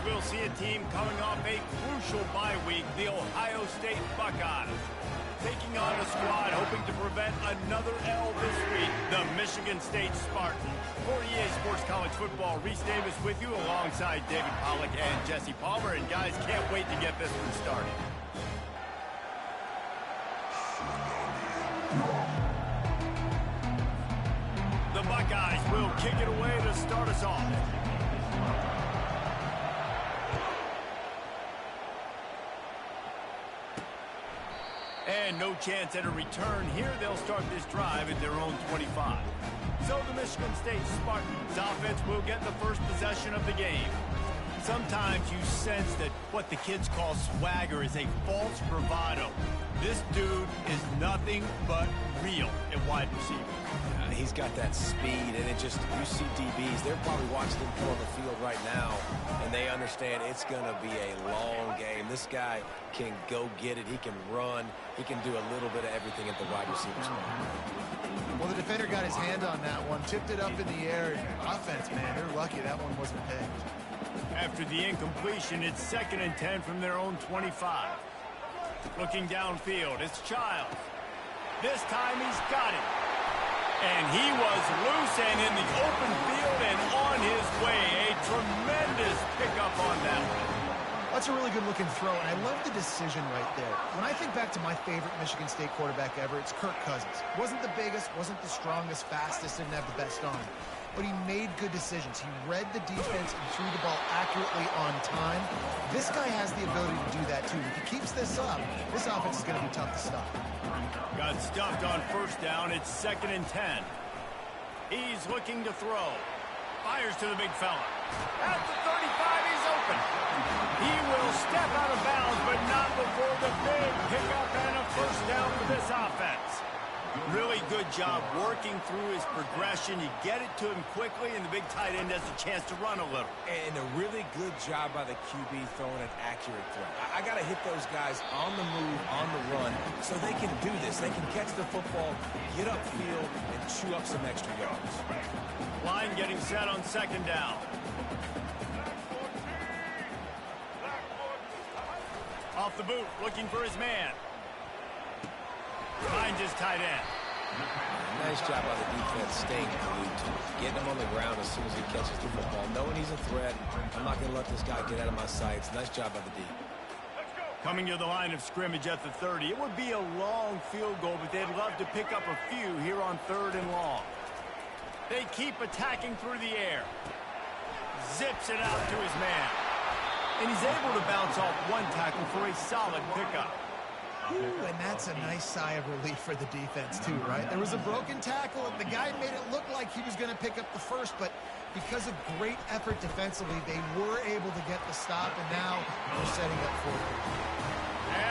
we'll see a team coming off a crucial bye week, the Ohio State Buckeyes. Taking on a squad hoping to prevent another L this week, the Michigan State Spartans. For EA Sports College Football, Reese Davis with you alongside David Pollack and Jesse Palmer. And guys, can't wait to get this one started. The Buckeyes will kick it away to start us off. And no chance at a return here. They'll start this drive at their own 25. So the Michigan State Spartans offense will get the first possession of the game. Sometimes you sense that what the kids call swagger is a false bravado. This dude is nothing but real at wide receiver. He's got that speed, and it just, you see DBs, they're probably watching him go on the field right now, and they understand it's going to be a long game. This guy can go get it. He can run. He can do a little bit of everything at the wide receiver spot. Well, the defender got his hand on that one, tipped it up in the air. Offense, man, they're lucky that one wasn't picked. After the incompletion, it's 2nd and 10 from their own 25. Looking downfield, it's Childs. This time he's got it. And he was loose and in the open field and on his way. A tremendous pickup on that one. That's a really good-looking throw, and I love the decision right there. When I think back to my favorite Michigan State quarterback ever, it's Kirk Cousins. Wasn't the biggest, wasn't the strongest, fastest, didn't have the best arm. But he made good decisions. He read the defense and threw the ball accurately on time. This guy has the ability to do that, too. If he keeps this up, this offense is going to be tough to stop. Got stuffed on first down. It's 2nd and 10. He's looking to throw. Fires to the big fella. At the 35, he's open. He will step out of bounds, but not before the big pickup and a first down for this offense. Really good job working through his progression. You get it to him quickly, and the big tight end has a chance to run a little. And a really good job by the QB throwing an accurate throw. I got to hit those guys on the move, on the run, so they can do this. They can catch the football, get upfield, and chew up some extra yards. Line getting set on 2nd down. Off the boot, looking for his man. Finds his tight end. Nice job by the defense staying glued to him, getting him on the ground as soon as he catches the football, knowing he's a threat. I'm not going to let this guy get out of my sights. Nice job by the D. Coming to the line of scrimmage at the 30. It would be a long field goal, but they'd love to pick up a few here on 3rd and long. They keep attacking through the air. Zips it out to his man. And he's able to bounce off one tackle for a solid pickup. Ooh, and that's a nice sigh of relief for the defense, too, right? There was a broken tackle, and the guy made it look like he was going to pick up the first, but because of great effort defensively, they were able to get the stop, and now they're setting up for it.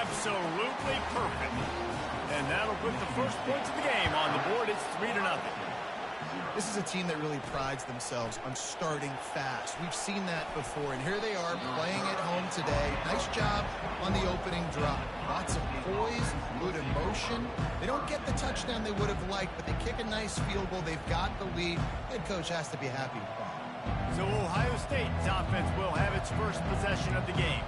Absolutely perfect. And that'll put the first points of the game on the board. It's 3-0. This is a team that really prides themselves on starting fast. We've seen that before, and here they are playing at home today. Nice job on the opening drive. Lots of poise, good emotion. They don't get the touchdown they would have liked, but they kick a nice field goal. They've got the lead. Head coach has to be happy with that. So Ohio State's offense will have its first possession of the game.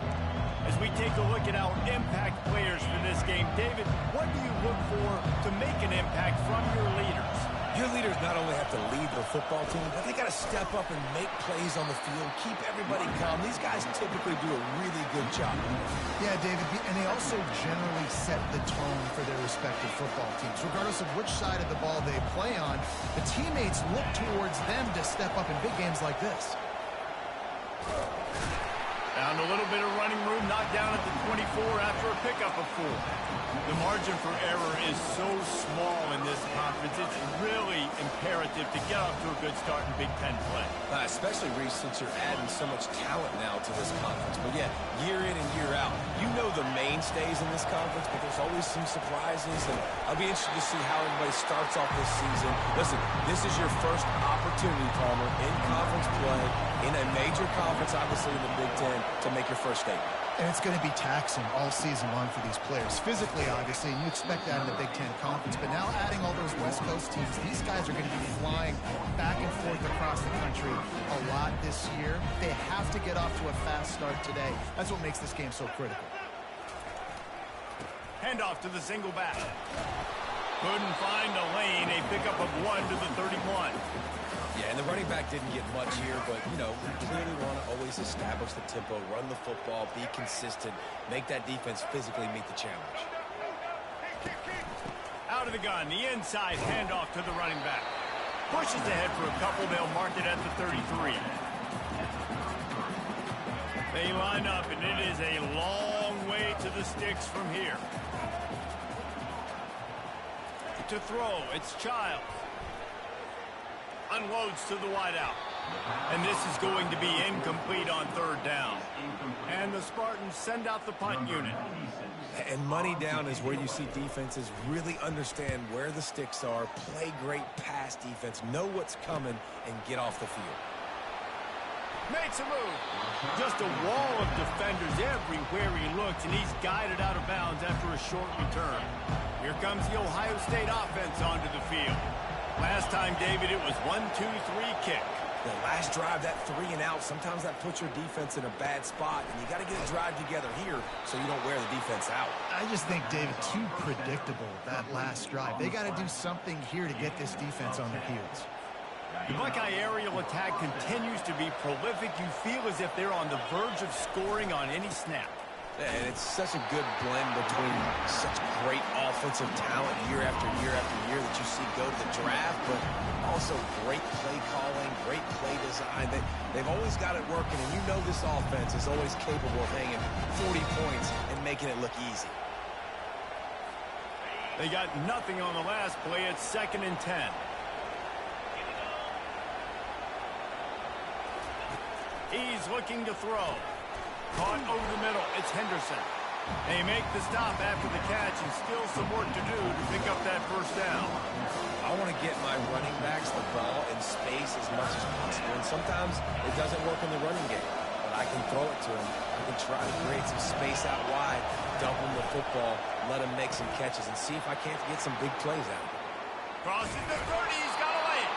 As we take a look at our impact players for this game, David, what do you look for to make an impact from your leaders? Your leaders not only have to lead the football team, but they got to step up and make plays on the field, keep everybody calm. These guys typically do a really good job. Yeah, David, and they also generally set the tone for their respective football teams. Regardless of which side of the ball they play on, the teammates look towards them to step up in big games like this. Found a little bit of running room, knocked down at the 24 after a pickup of 4. The margin for error is so small in this conference. It's really imperative to get off to a good start in Big Ten play. Especially, Reese, since you're adding so much talent now to this conference. But yeah, year in and year out, you know the mainstays in this conference, but there's always some surprises. And I'll be interested to see how everybody starts off this season. Listen, this is your first opportunity, Palmer, in conference play, in a major conference, obviously in the Big Ten, to make your first statement. And it's going to be taxing all season long for these players. Physically, obviously, you expect that in the Big Ten Conference. But now adding all those West Coast teams, these guys are going to be flying back and forth across the country a lot this year. They have to get off to a fast start today. That's what makes this game so critical. Handoff to the single back. Couldn't find a lane. A pickup of 1 to the 31. Yeah, and the running back didn't get much here, but, you know, we clearly want to always establish the tempo, run the football, be consistent, make that defense physically meet the challenge. Out of the gun, the inside handoff to the running back. Pushes ahead for a couple. They'll mark it at the 33. They line up, and it is a long way to the sticks from here. To throw, it's Childs. Unloads to the wideout. And this is going to be incomplete on third down. And the Spartans send out the punt unit. And money down is where you see defenses really understand where the sticks are, play great pass defense, know what's coming, and get off the field. Makes a move. Just a wall of defenders everywhere he looks, and he's guided out of bounds after a short return. Here comes the Ohio State offense onto the field. Last time, David, it was 1-2-3 kick. The last drive, that 3 and out, sometimes that puts your defense in a bad spot, and you got to get a drive together here so you don't wear the defense out. I just think, David, too predictable, that last drive. They got to do something here to get this defense on their heels. The Buckeye aerial attack continues to be prolific. You feel as if they're on the verge of scoring on any snap. And it's such a good blend between such great offensive talent year after year after year that you see go to the draft, but also great play calling, great play design. They've always got it working, and you know this offense is always capable of hanging 40 points and making it look easy. They got nothing on the last play. It's 2nd and 10. He's looking to throw. Caught over the middle. It's Henderson. They make the stop after the catch, and still some work to do to pick up that first down. I want to get my running backs the ball in space as much as possible, and sometimes it doesn't work in the running game, but I can throw it to them. I can try to create some space out wide, dump them the football, let them make some catches, and see if I can't get some big plays out of it. Crosses the 30. He's got a lane.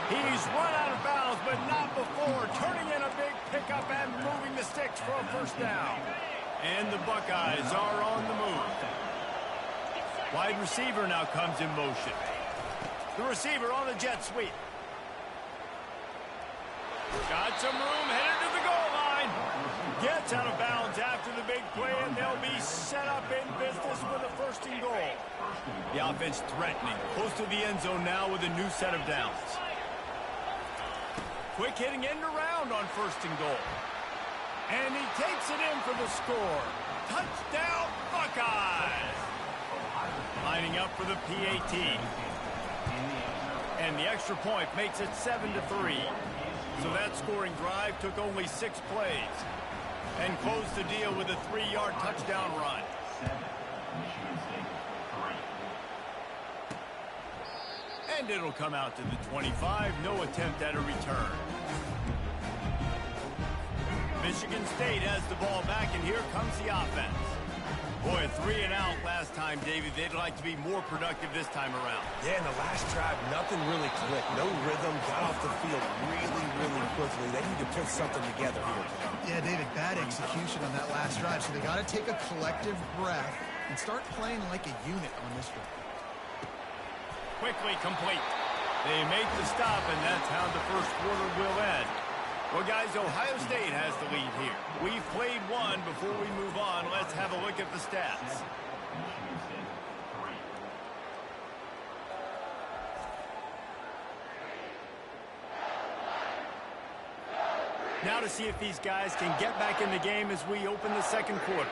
He's run out of bounds, but not before turning in a big pickup and moving the sticks for a first down. And the Buckeyes are on the move. Wide receiver now comes in motion. The receiver on the jet sweep. Got some room, headed to the goal line. Gets out of bounds after the big play, and they'll be set up in business with a 1st and goal. The offense threatening, close to the end zone now with a new set of downs. Quick hitting end around on 1st and goal. And he takes it in for the score. Touchdown, Buckeyes! Lining up for the PAT. And the extra point makes it 7-3. So that scoring drive took only 6 plays. And closed the deal with a 3-yard touchdown run. And it'll come out to the 25. No attempt at a return. Michigan State has the ball back, and here comes the offense. Boy, 3 and out last time, David. They'd like to be more productive this time around. Yeah, in the last drive, nothing really clicked. No rhythm, got off the field really, really quickly. They need to put something together here. Yeah, David, bad execution on that last drive, so they got to take a collective breath and start playing like a unit on this one. Quickly complete. They make the stop, and that's how the first quarter will end. Well, guys, Ohio State has the lead here. We've played one. Before we move on, let's have a look at the stats. Now to see if these guys can get back in the game as we open the 2nd quarter.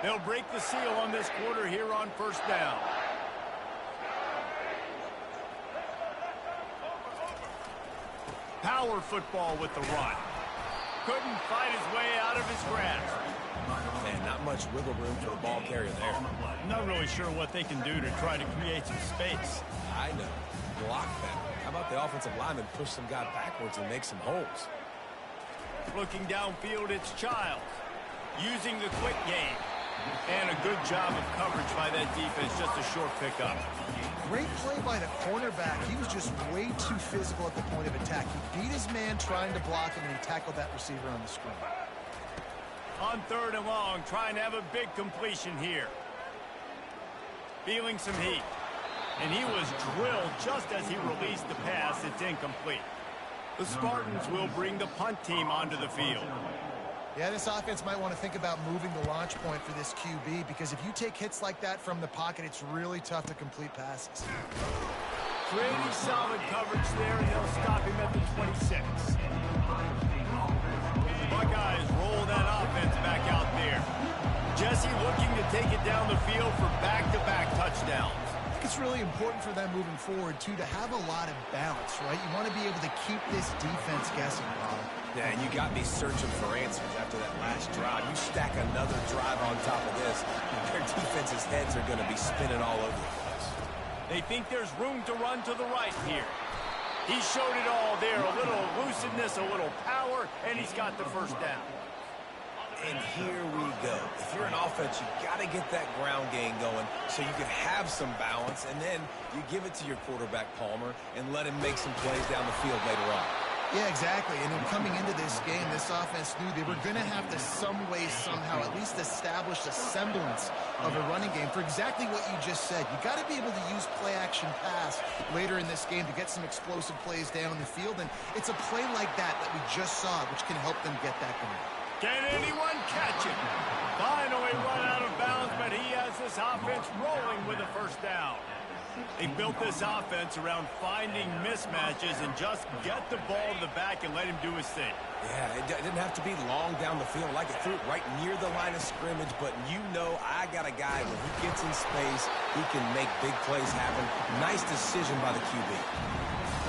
They'll break the seal on this quarter here on 1st down. Power football with the run. Couldn't fight his way out of his grasp. Man, not much wiggle room for the ball carrier there. Not really sure what they can do to try to create some space. I know. Block that. How about the offensive lineman push some guy backwards and make some holes? Looking downfield, it's Childs. Using the quick game. And a good job of coverage by that defense, just a short pickup. Great play by the cornerback. He was just way too physical at the point of attack. He beat his man trying to block him, and he tackled that receiver on the screen. On 3rd and long, trying to have a big completion here. Feeling some heat. And he was drilled just as he released the pass. It's incomplete. The Spartans will bring the punt team onto the field. Yeah, this offense might want to think about moving the launch point for this QB, because if you take hits like that from the pocket, it's really tough to complete passes. Pretty solid coverage there, and they'll stop him at the 26. Buckeyes roll that offense back out there. Jesse looking to take it down the field for back-to-back touchdowns. I think it's really important for them moving forward, too, to have a lot of balance, right? You want to be able to keep this defense guessing, Bob. Yeah, and you got me searching for answers after that last drive. You stack another drive on top of this, their defense's heads are going to be spinning all over the place. They think there's room to run to the right here. He showed it all there, a little elusiveness, a little power, and he's got the first down. And here we go. If you're an offense, you got to get that ground game going so you can have some balance, and then you give it to your quarterback, Palmer, and let him make some plays down the field later on. Yeah, exactly. And then coming into this game, this offense knew they were going to have to some way, somehow, at least establish a semblance of a running game for exactly what you just said. You got to be able to use play-action pass later in this game to get some explosive plays down the field, and it's a play like that we just saw, which can help them get that going. Can anyone catch it? Finally run out of bounds, but he has this offense rolling with a first down. They built this offense around finding mismatches and just get the ball to the back and let him do his thing. Yeah, it didn't have to be long down the field. Like it threw it right near the line of scrimmage, but you know I got a guy when he gets in space, he can make big plays happen. Nice decision by the QB.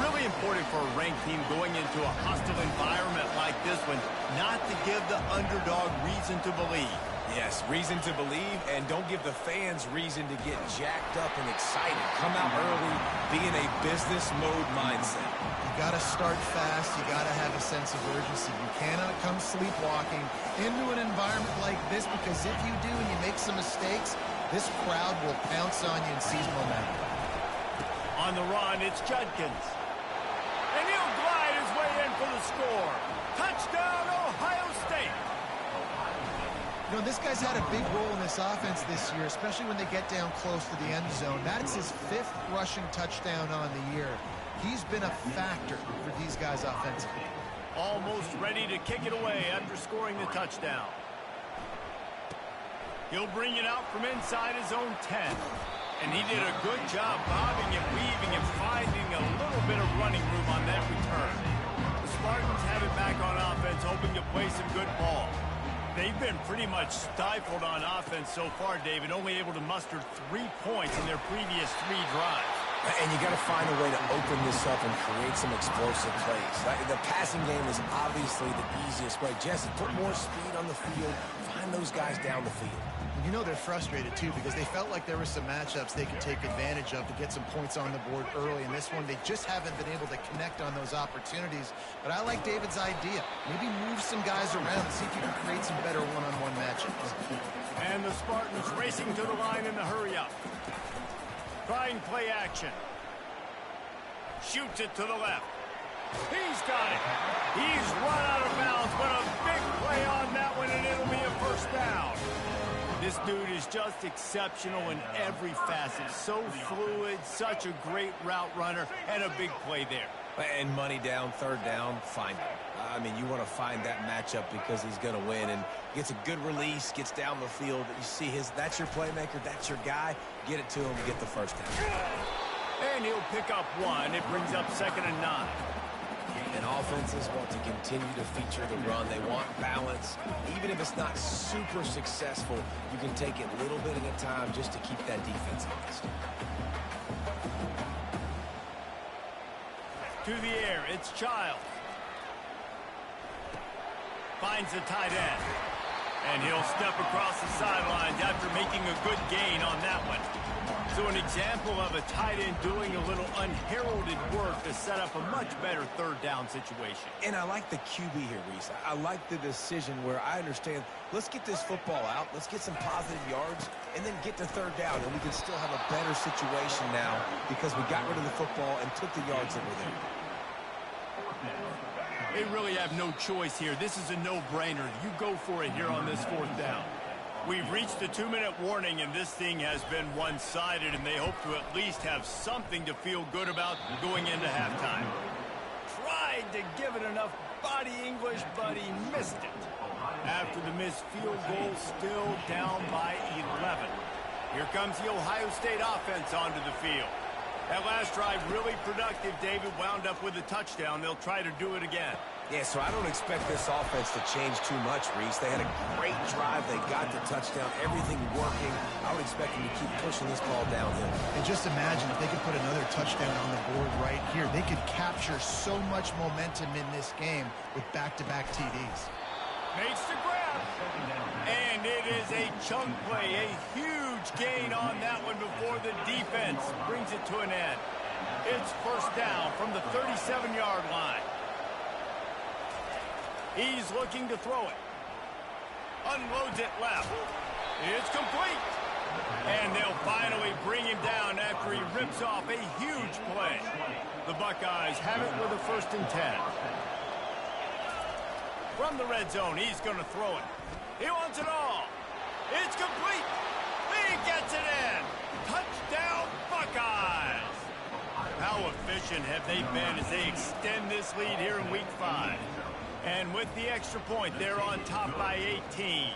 Really important for a ranked team going into a hostile environment like this one, not to give the underdog reason to believe. Yes, reason to believe, and don't give the fans reason to get jacked up and excited. Come out early, be in a business mode mindset. You got to start fast. You got to have a sense of urgency. You cannot come sleepwalking into an environment like this, because if you do and you make some mistakes, this crowd will pounce on you and seize momentum. On the run, it's Judkins. And he'll glide his way in for the score. Touchdown, Ohio State. You know, this guy's had a big role in this offense this year, especially when they get down close to the end zone. That's his 5th rushing touchdown on the year. He's been a factor for these guys offensively. Almost ready to kick it away after scoring the touchdown. He'll bring it out from inside his own 10. And he did a good job bobbing and weaving and finding a little bit of running room on that return. The Spartans have it back on offense, hoping to play some good ball. They've been pretty much stifled on offense so far, David, only able to muster 3 points in their previous 3 drives. And you got to find a way to open this up and create some explosive plays. The passing game is obviously the easiest way. Jesse, put more speed on the field. Find those guys down the field. You know they're frustrated, too, because they felt like there were some matchups they could take advantage of to get some points on the board early. In this one, they just haven't been able to connect on those opportunities. But I like David's idea. Maybe move some guys around and see if you can create some better one-on-one matchups. And the Spartans racing to the line in the hurry-up. Trying play action. Shoots it to the left. He's got it. He's run out of bounds, but a big play on that one, and it'll be a first down. This dude is just exceptional in every facet. So fluid, such a great route runner, and a big play there. And money down, 3rd down, find him. I mean, you want to find that matchup because he's going to win, and gets a good release, gets down the field. You see that's your playmaker, that's your guy. Get it to him, get the first down. And he'll pick up 1. It brings up 2nd and 9. And offenses want to continue to feature the run. They want balance. Even if it's not super successful, you can take it a little bit at a time just to keep that defense honest. To the air, it's Childs. Finds the tight end. And he'll step across the sidelines after making a good gain on that one. So an example of a tight end doing a little unheralded work to set up a much better third down situation. And I like the QB here, Reese. I like the decision where I understand, let's get this football out, let's get some positive yards, and then get to third down, and we can still have a better situation now because we got rid of the football and took the yards that were there. They really have no choice here. This is a no-brainer. You go for it here on this fourth down. We've reached the 2-minute warning, and this thing has been one-sided, and they hope to at least have something to feel good about going into halftime. Tried to give it enough body English, but he missed it. After the missed field goal, still down by 11. Here comes the Ohio State offense onto the field. That last drive really productive. David wound up with a touchdown. They'll try to do it again. Yeah, so I don't expect this offense to change too much, Reese. They had a great drive. They got the touchdown. Everything working. I would expect them to keep pushing this ball downhill. And just imagine if they could put another touchdown on the board right here. They could capture so much momentum in this game with back-to-back TDs. Makes the grab. And it is a chunk play. A huge gain on that one before the defense brings it to an end. It's first down from the 37-yard line. He's looking to throw it. Unloads it left. It's complete. And they'll finally bring him down after he rips off a huge play. The Buckeyes have it with a 1st and 10. From the red zone, he's going to throw it. He wants it all. It's complete. He gets it in. Touchdown, Buckeyes. How efficient have they been as they extend this lead here in Week 5? And with the extra point, they're on top by 18.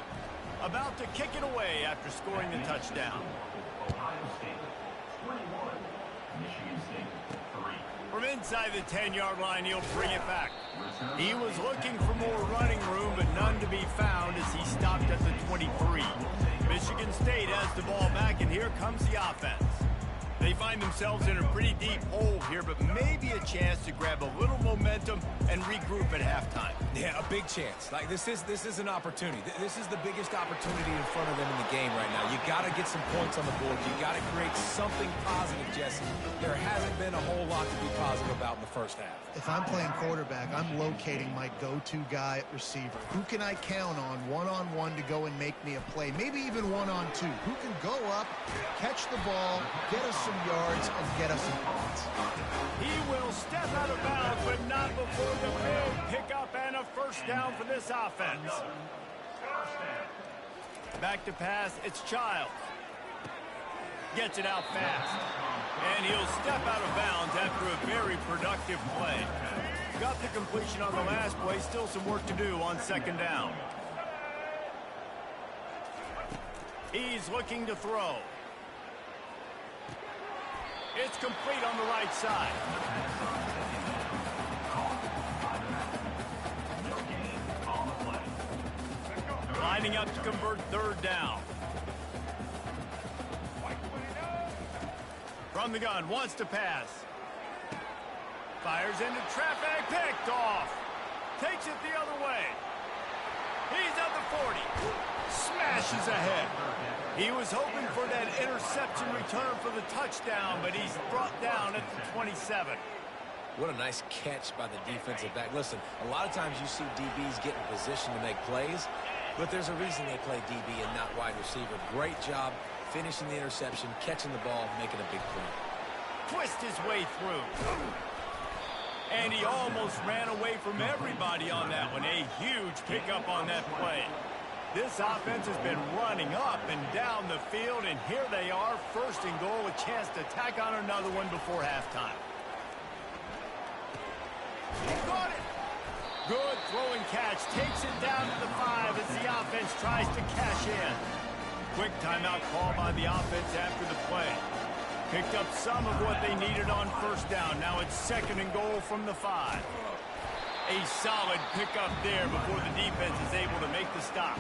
About to kick it away after scoring the touchdown. From inside the 10-yard line, he'll bring it back. He was looking for more running room, but none to be found as he stopped at the 23. Michigan State has the ball back, and here comes the offense. They find themselves in a pretty deep hole here, but maybe a chance to grab a little momentum and regroup at halftime. Yeah, a big chance. Like, this is an opportunity. This is the biggest opportunity in front of them in the game right now. You got to get some points on the board. You got to create something positive, Jesse. There hasn't been a whole lot to be positive about in the first half. If I'm playing quarterback, I'm locating my go-to guy at receiver. Who can I count on one-on-one to go and make me a play? Maybe even one-on-two. Who can go up, catch the ball, get us some yards, and get us some points? He will step out of bounds, but not before the big pickup and a first down for this offense. Back to pass, it's Childs. Gets it out fast. And he'll step out of bounds after a very productive play. Got the completion on the last play. Still some work to do on 2nd down. He's looking to throw. It's complete on the right side. Lining up to convert 3rd down. From the gun, wants to pass. Fires into traffic, picked off. Takes it the other way. He's at the 40. Smashes ahead. He was hoping for that interception return for the touchdown, but he's brought down at the 27. What a nice catch by the defensive back. Listen, a lot of times you see DBs get in position to make plays, but there's a reason they play DB and not wide receiver. Great job finishing the interception, catching the ball, making a big play. Twist his way through. And he almost ran away from everybody on that one. A huge pickup on that play. This offense has been running up and down the field, and here they are, 1st and goal, a chance to tack on another one before halftime. He got it. Good throw and catch. Takes it down to the 5 as the offense tries to cash in. Quick timeout call by the offense after the play. Picked up some of what they needed on 1st down. Now it's 2nd and goal from the 5. A solid pickup there before the defense is able to make the stop.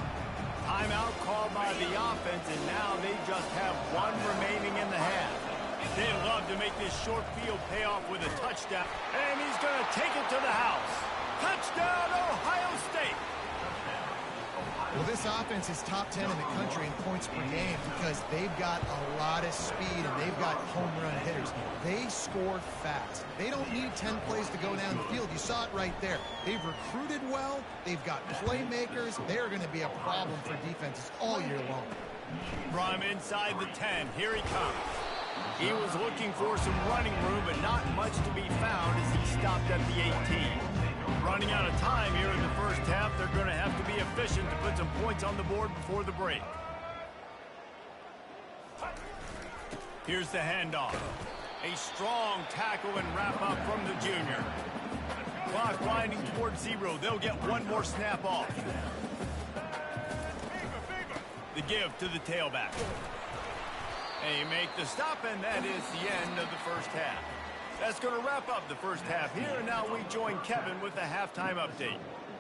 Timeout called by the offense, and now they just have one remaining in the half. They'd love to make this short field pay off with a touchdown, and he's going to take it to the house. Touchdown, Ohio State! Well, this offense is top 10 in the country in points per game because they've got a lot of speed and they've got home run hitters. They score fast. They don't need 10 plays to go down the field. You saw it right there. They've recruited well. They've got playmakers. They're going to be a problem for defenses all year long. From inside the 10, here he comes. He was looking for some running room, but not much to be found as he stopped at the 18. Running out of time here in the first half, they're going to have to be efficient to put some points on the board before the break. Here's the handoff. A strong tackle and wrap up from the junior. Clock winding towards 0. They'll get one more snap off. The give to the tailback. They make the stop, and that is the end of the first half. That's going to wrap up the first half here, and now we join Kevin with the halftime update.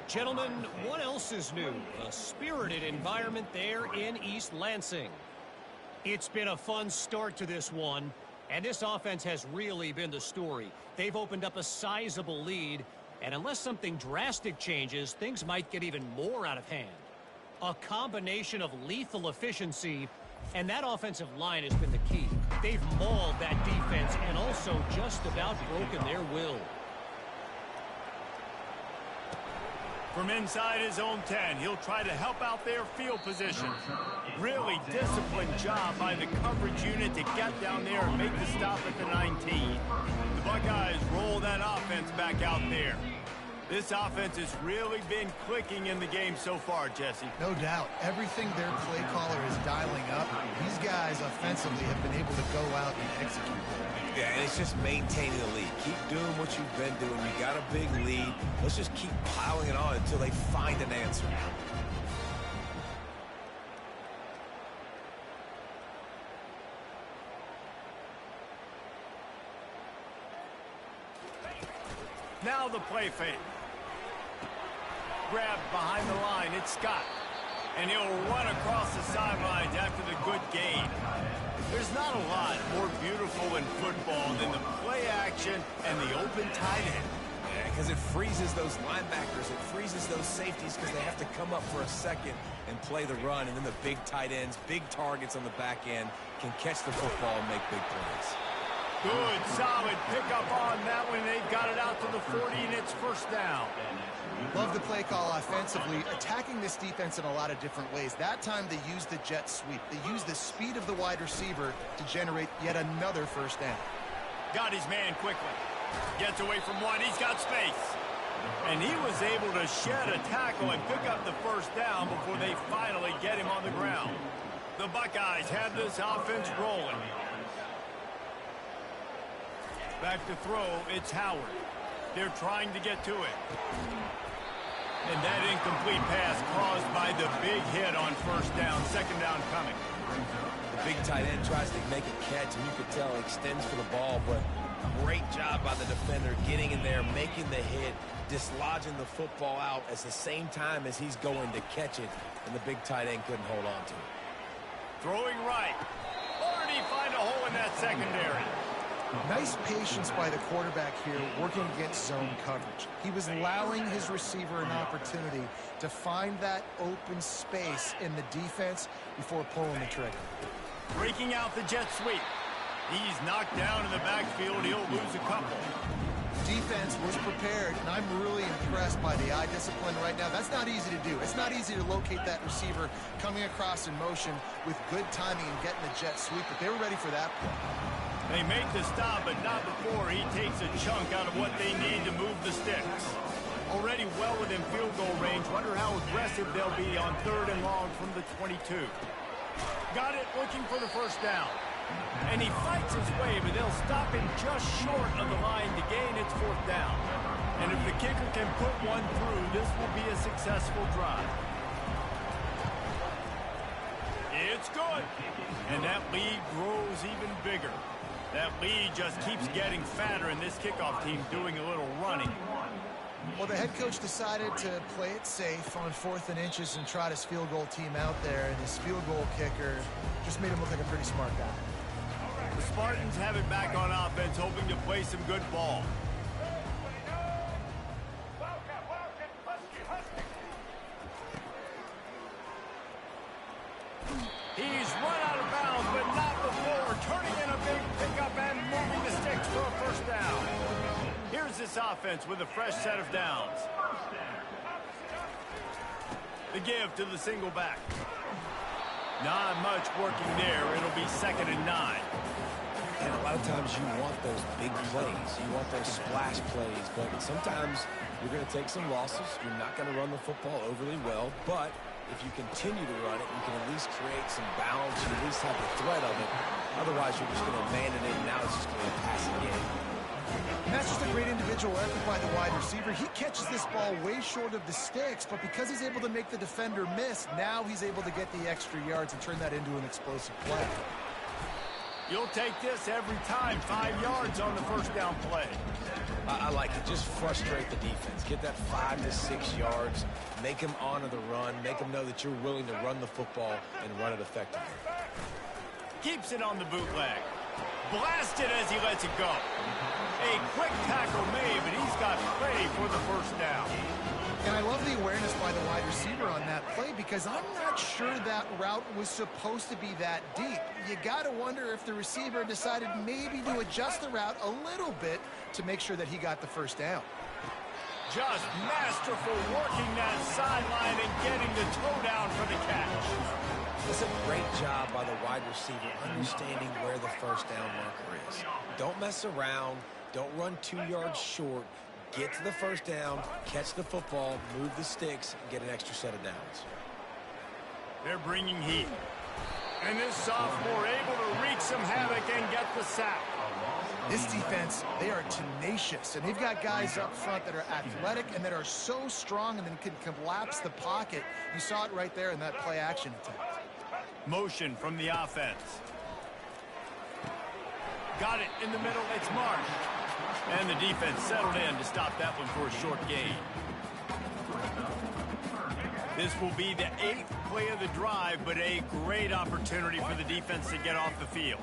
Gentlemen, what else is new? A spirited environment there in East Lansing. It's been a fun start to this one, and this offense has really been the story. They've opened up a sizable lead, and unless something drastic changes, things might get even more out of hand. A combination of lethal efficiency, and that offensive line has been the key. They've mauled that defense and also just about broken their will. From inside his own 10, he'll try to help out their field position. Really disciplined job by the coverage unit to get down there and make the stop at the 19. The Buckeyes roll that offense back out there. This offense has really been clicking in the game so far, Jesse. No doubt. Everything their play caller is dialing up, these guys offensively have been able to go out and execute. Yeah, and it's just maintaining the lead. Keep doing what you've been doing. You got a big lead. Let's just keep piling it on until they find an answer. Now the play fake. Grabbed behind the line, it's Scott. And he'll run across the sidelines after the good gain. There's not a lot more beautiful in football than the play action and the open tight end. Yeah, because it freezes those linebackers. It freezes those safeties because they have to come up for a second and play the run. And then the big tight ends, big targets on the back end can catch the football and make big plays. Good, solid pickup on that one. They got it out to the 40, and it's first down. Love the play call offensively, attacking this defense in a lot of different ways. That time they used the jet sweep. They used the speed of the wide receiver to generate yet another first down. Got his man quickly. Gets away from one. He's got space. And he was able to shed a tackle and pick up the first down before they finally get him on the ground. The Buckeyes have this offense rolling. Back to throw, it's Howard. They're trying to get to it. And that incomplete pass caused by the big hit on first down. Second down coming. The big tight end tries to make a catch, and you could tell he extends for the ball, but great job by the defender getting in there, making the hit, dislodging the football out at the same time as he's going to catch it, and the big tight end couldn't hold on to it. Throwing right. Or did he find a hole in that secondary? Nice patience by the quarterback here working against zone coverage. He was allowing his receiver an opportunity to find that open space in the defense before pulling the trigger. Breaking out the jet sweep. He's knocked down in the backfield. He'll lose a couple. Defense was prepared, and I'm really impressed by the eye discipline right now. That's not easy to do. It's not easy to locate that receiver coming across in motion with good timing and getting the jet sweep, but they were ready for that play. They make the stop, but not before he takes a chunk out of what they need to move the sticks. Already well within field goal range. Wonder how aggressive they'll be on 3rd and long from the 22. Got it, looking for the first down. And he fights his way, but they'll stop him just short of the line to gain its 4th down. And if the kicker can put one through, this will be a successful drive. It's good. And that lead grows even bigger. That lead just keeps getting fatter, and this kickoff team doing a little running. Well, the head coach decided to play it safe on 4th and inches and trot his field goal team out there, and his field goal kicker just made him look like a pretty smart guy. The Spartans have it back on offense, hoping to play some good ball. this offense with a fresh set of downs. The give to the single back. Not much working there. It'll be 2nd and 9. And a lot of times you want those big plays. You want those splash plays. But sometimes you're going to take some losses. You're not going to run the football overly well. But if you continue to run it, you can at least create some balance. You at least have the threat of it. Otherwise, you're just going to abandon it, and now it's just going to be a passing game. And that's just a great individual effort by the wide receiver. He catches this ball way short of the sticks, but because he's able to make the defender miss, now he's able to get the extra yards and turn that into an explosive play. You'll take this every time. 5 yards on the first down play. I like it. Just frustrate the defense. Get that 5 to 6 yards. Make them honor the run. Make them know that you're willing to run the football and run it effectively. Keeps it on the bootleg. Blasted as he lets it go. A quick tackle made, but he's got play for the first down. And I love the awareness by the wide receiver on that play because I'm not sure that route was supposed to be that deep. You got to wonder if the receiver decided maybe to adjust the route a little bit to make sure that he got the first down. Just masterful working that sideline and getting the toe down for the catch. It's a great job by the wide receiver understanding where the first down marker is. Don't mess around. Don't run 2 yards short. Get to the first down, catch the football, move the sticks, and get an extra set of downs. They're bringing heat. And this sophomore able to wreak some havoc and get the sack. This defense, they are tenacious, and they've got guys up front that are athletic and that are so strong and then can collapse the pocket. You saw it right there in that play action attempt. Motion from the offense. Got it in the middle. It's Marsh. And the defense settled in to stop that one for a short gain. This will be the 8th play of the drive, but a great opportunity for the defense to get off the field.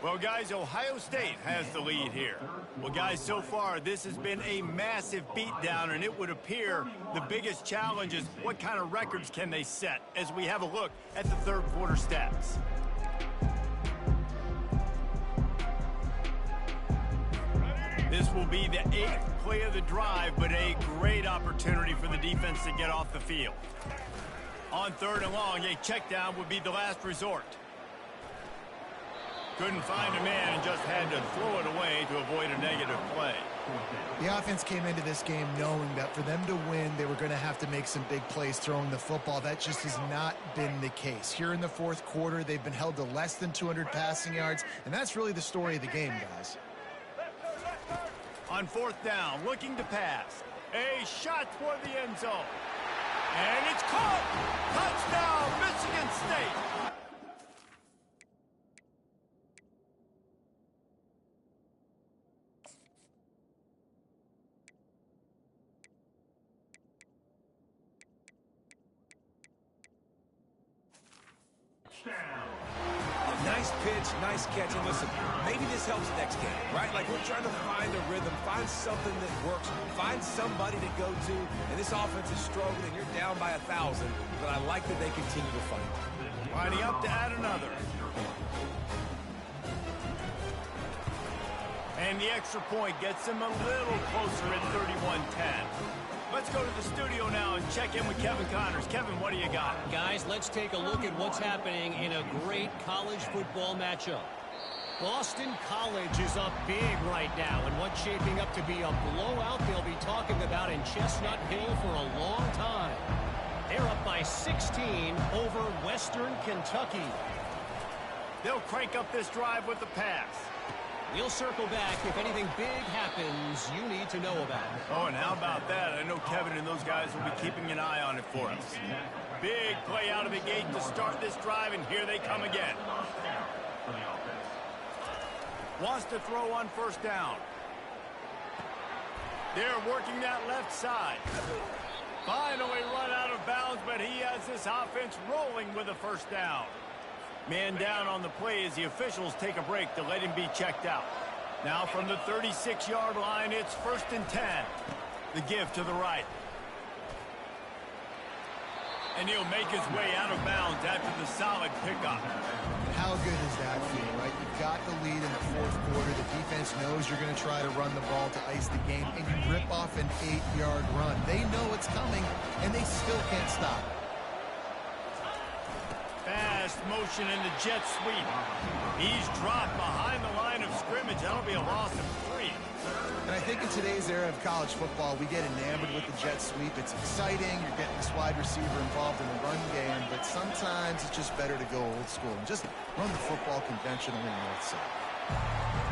Well, guys, Ohio State has the lead here. Well, guys, so far, this has been a massive beatdown, and it would appear the biggest challenge is what kind of records can they set as we have a look at the third quarter stats. This will be the 8th play of the drive, but a great opportunity for the defense to get off the field. On 3rd and long, a check down would be the last resort. Couldn't find a man and just had to throw it away to avoid a negative play. The offense came into this game knowing that for them to win, they were going to have to make some big plays throwing the football. That just has not been the case. Here in the fourth quarter, they've been held to less than 200 passing yards, and that's really the story of the game, guys. On 4th down, looking to pass. A shot toward the end zone. And it's caught! Touchdown, Michigan State! Nice pitch, nice catch. And listen, maybe this helps next game, right? Like we're trying to find a rhythm, find something that works, find somebody to go to. And this offense is struggling. You're down by 1,000, but I like that they continue to fight. Lining up to add another. And the extra point gets him a little closer at 31-10. Let's go to the studio now and check in with Kevin Connors. Kevin, what do you got? Guys, let's take a look at what's happening in a great college football matchup. Boston College is up big right now, and what's shaping up to be a blowout they'll be talking about in Chestnut Hill for a long time. They're up by 16 over Western Kentucky. They'll crank up this drive with the pass. We'll circle back if anything big happens you need to know about. Oh, and how about that? I know Kevin and those guys will be keeping an eye on it for us. Big play out of the gate to start this drive, and here they come again. Wants to throw on 1st down. They're working that left side. Finally run out of bounds, but he has this offense rolling with a 1st down. Man down on the play as the officials take a break to let him be checked out. Now from the 36-yard line, it's 1st and 10. The give to the right. And he'll make his way out of bounds after the solid pickup. How good does that feel, right? You've got the lead in the fourth quarter. The defense knows you're going to try to run the ball to ice the game, and you rip off an 8-yard run. They know it's coming, and they still can't stop. Fast motion in the jet sweep. He's dropped behind the line of scrimmage. That'll be a loss of 3. And I think in today's era of college football, we get enamored with the jet sweep. It's exciting. You're getting this wide receiver involved in the run game, but sometimes it's just better to go old school and just run the football conventionally north side.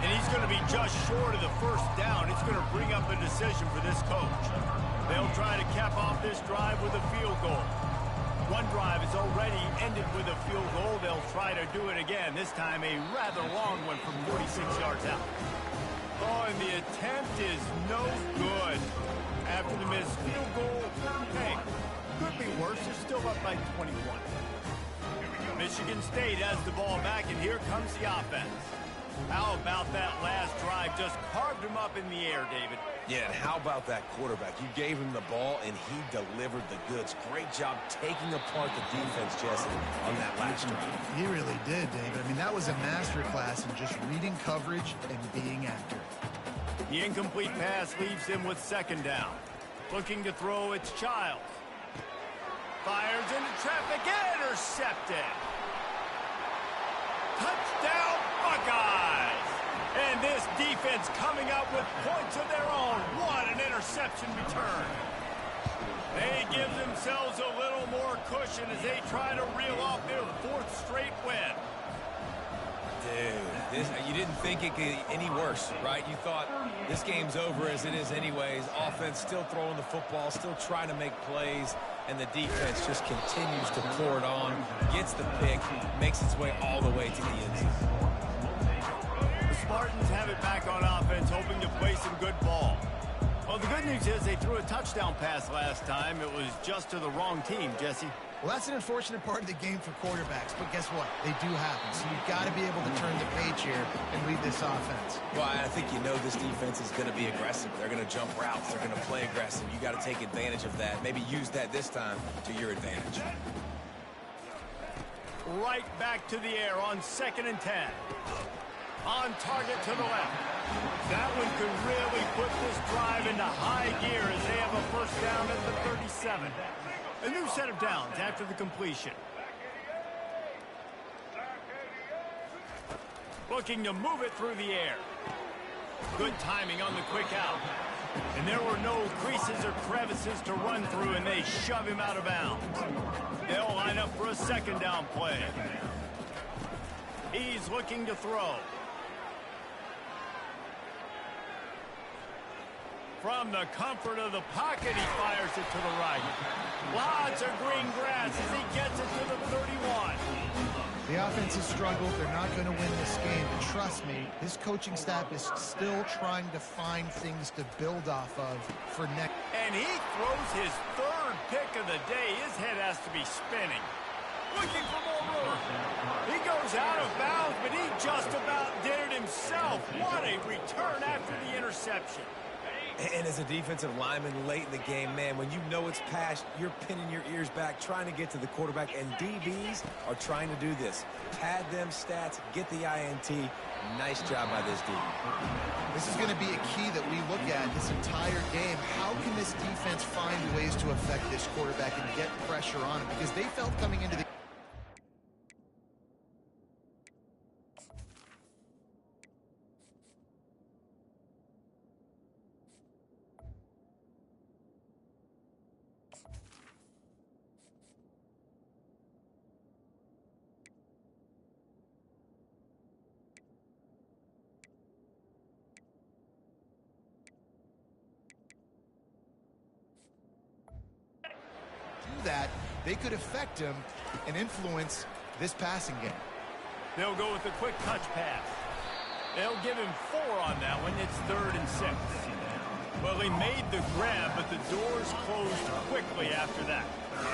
And he's going to be just short of the first down. It's going to bring up a decision for this coach. They'll try to cap off this drive with a field goal. One drive is already ended with a field goal. They'll try to do it again, this time a rather long one from 46 yards out. Oh, and the attempt is no good. After the missed field goal, hey, could be worse. They're still up by 21. Michigan State has the ball back, and here comes the offense. How about that last drive? Just carved him up in the air, David. Yeah, and how about that quarterback? You gave him the ball, and he delivered the goods. Great job taking apart the defense, Jesse, on that last drive. He really did, David. I mean, that was a masterclass in just reading coverage and being accurate. The incomplete pass leaves him with second down. Looking to throw, it's Childs. Fires into traffic, intercepted. Touchdown, Buckeyes! And this defense coming up with points of their own. What an interception return. They give themselves a little more cushion as they try to reel off their 4th straight win. Dude, you didn't think it could get any worse, right? You thought this game's over as it is anyways. Offense still throwing the football, still trying to make plays, and the defense just continues to pour it on, gets the pick, makes its way all the way to the end zone. The Spartans have it back on offense, hoping to play some good ball. Well, the good news is they threw a touchdown pass last time. It was just to the wrong team, Jesse. Well, that's an unfortunate part of the game for quarterbacks, but guess what? They do happen. So you've got to be able to turn the page here and lead this offense. Well, I think you know this defense is going to be aggressive. They're going to jump routes. They're going to play aggressive. You got to take advantage of that. Maybe use that this time to your advantage. Right back to the air on 2nd and 10. On target to the left. That one could really put this drive into high gear as they have a first down at the 37. A new set of downs after the completion. Looking to move it through the air. Good timing on the quick out. And there were no creases or crevices to run through, and they shove him out of bounds. They'll line up for a second down play. He's looking to throw. From the comfort of the pocket, he fires it to the right. Lots of green grass as he gets it to the 31. The offense has struggled. They're not going to win this game. But trust me, this coaching staff is still trying to find things to build off of for next. And he throws his 3rd pick of the day. His head has to be spinning. Looking for more room. He goes out of bounds, but he just about did it himself. What a return after the interception. And as a defensive lineman late in the game, man, when you know it's past, you're pinning your ears back, trying to get to the quarterback, and DBs are trying to do this. Pad them stats, get the INT. Nice job by this D. This is going to be a key that we look at this entire game. How can this defense find ways to affect this quarterback and get pressure on him? Because they felt coming into the that, they could affect him and influence this passing game. They'll go with a quick touch pass. They'll give him 4 on that one. It's 3rd and 6. Well, he made the grab, but the doors closed quickly after that.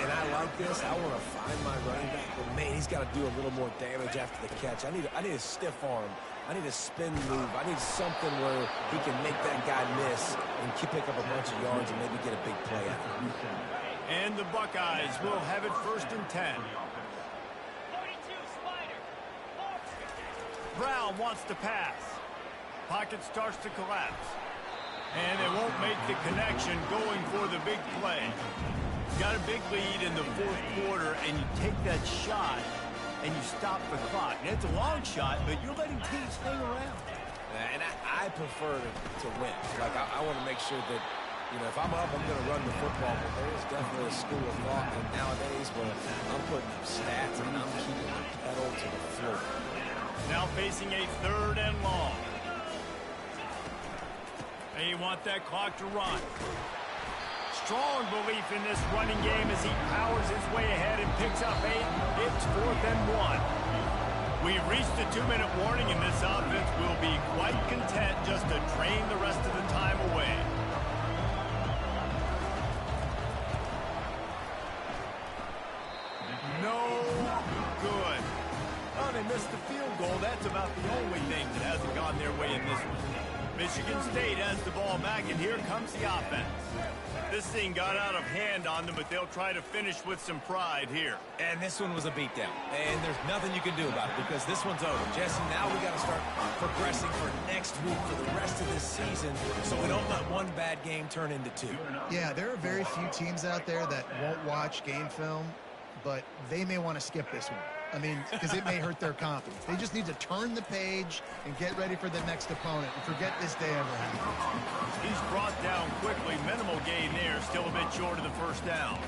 And I like this. I want to find my running back, but man, he's got to do a little more damage after the catch. I need a stiff arm. I need a spin move. I need something where he can make that guy miss and pick up a bunch of yards and maybe get a big play out of him. And the Buckeyes will have it 1st and 10. Brown wants to pass. Pocket starts to collapse. And they won't make the connection going for the big play. Got a big lead in the 4th quarter, and you take that shot, and you stop the clock. And it's a long shot, but you're letting teams hang around. And I prefer to win. Like, I want to make sure that, you know, if I'm up, I'm going to run the football. But there is definitely a school of thought nowadays where I'm putting up stats and I'm keeping the pedal to the floor. Now facing a 3rd and long. They want that clock to run. Strong belief in this running game as he powers his way ahead and picks up 8. It's 4th and 1. We've reached the 2-minute warning, and this offense will be quite content just to drain the rest of the time away. No good. Oh, they missed the field goal. That's about the only thing that hasn't gone their way in this one. Michigan State has the ball back, and here comes the offense. This thing got out of hand on them, but they'll try to finish with some pride here. And this one was a beatdown. And there's nothing you can do about it because this one's over. Jesse, now we got to start progressing for next week for the rest of this season so we don't let one bad game turn into 2. Yeah, there are very few teams out there that won't watch game film, but they may want to skip this one. I mean, because it may hurt their confidence. They just need to turn the page and get ready for the next opponent and forget this day ever happened. He's brought down quickly. Minimal gain there. Still a bit short of the 1st down.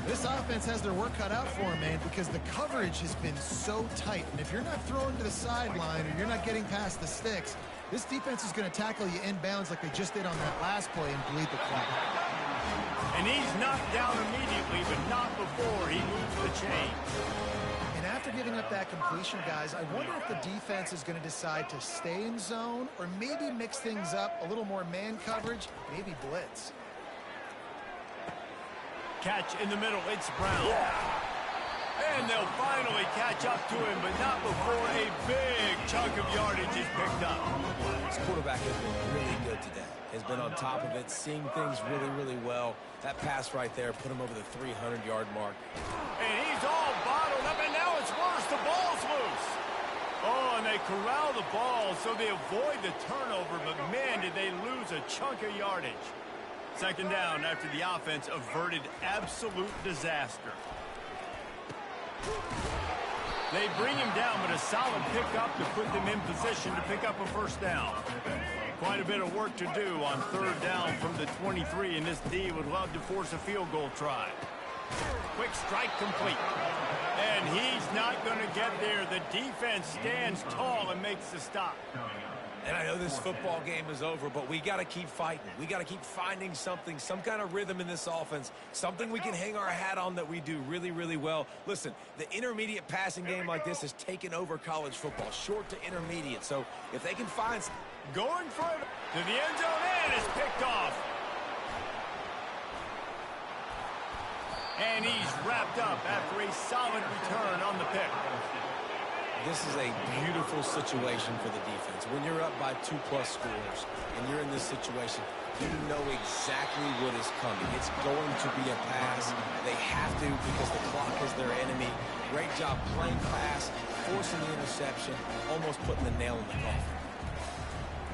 This offense has their work cut out for them, man, because the coverage has been so tight. And if you're not throwing to the sideline or you're not getting past the sticks, this defense is going to tackle you inbounds like they just did on that last play and bleed the clock. And he's knocked down immediately, but not before he moves the chain. And after giving up that completion, guys, I wonder if the defense is going to decide to stay in zone or maybe mix things up, a little more man coverage, maybe blitz. Catch in the middle, it's Brown. And they'll finally catch up to him, but not before a big chunk of yardage is picked up. This quarterback has been really good today. Has been on top of it, seeing things really, really well. That pass right there put him over the 300-yard mark. And he's all bottled up, and now it's worse. The ball's loose. Oh, and they corral the ball, so they avoid the turnover, but man, did they lose a chunk of yardage. 2nd down after the offense averted absolute disaster. They bring him down, but a solid pickup to put them in position to pick up a 1st down. Quite a bit of work to do on 3rd down from the 23, and this D would love to force a field goal try. Quick strike complete. And he's not going to get there. The defense stands tall and makes the stop. And I know this football game is over, but we got to keep fighting. We got to keep finding something, some kind of rhythm in this offense, something we can hang our hat on that we do really, really well. Listen, the intermediate passing game like this has taken over college football, short to intermediate. So if they can find going for it to the end zone and is picked off. And he's wrapped up after a solid return on the pick. This is a beautiful situation for the defense. When you're up by 2+ scores and you're in this situation, you know exactly what is coming. It's going to be a pass. They have to because the clock is their enemy. Great job playing pass, forcing the interception, almost putting the nail in the coffin.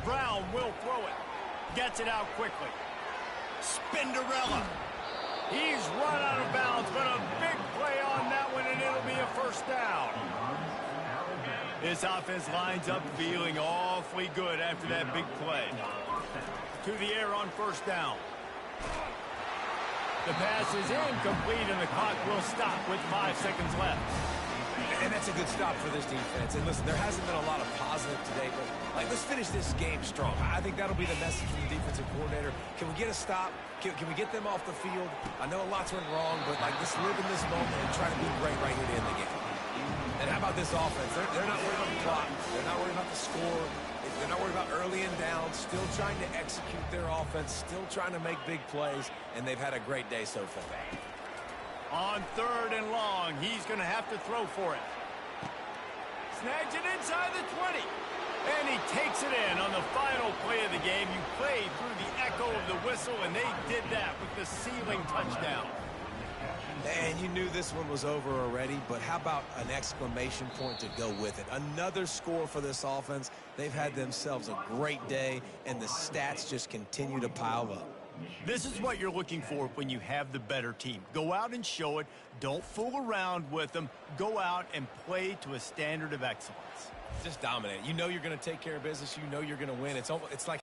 Brown will throw it. Gets it out quickly. Spinderella. He's run out of bounds, but a big play on that one, and it'll be a 1st down. This offense lines up feeling awfully good after that big play. To the air on 1st down. The pass is incomplete, and the clock will stop with 5 seconds left. And that's a good stop for this defense. And listen, there hasn't been a lot of positive today, but let's finish this game strong. I think that'll be the message from the defensive coordinator. Can we get a stop? Can we get them off the field? I know a lot's went wrong, but let's live in this moment and try to be great right here to end the game. And how about this offense? They're not worried about the clock. They're not worried about the score. They're not worried about early and down. Still trying to execute their offense. Still trying to make big plays. And they've had a great day so far. On 3rd and long, he's going to have to throw for it. Snags it inside the 20. And he takes it in on the final play of the game. You played through the echo of the whistle, and they did that with the sealing touchdown. And you knew this one was over already, but how about an exclamation point to go with it? Another score for this offense. They've had themselves a great day, and the stats just continue to pile up. This is what you're looking for when you have the better team. Go out and show it. Don't fool around with them. Go out and play to a standard of excellence. Just dominate. You know you're going to take care of business. You know you're going to win. It's like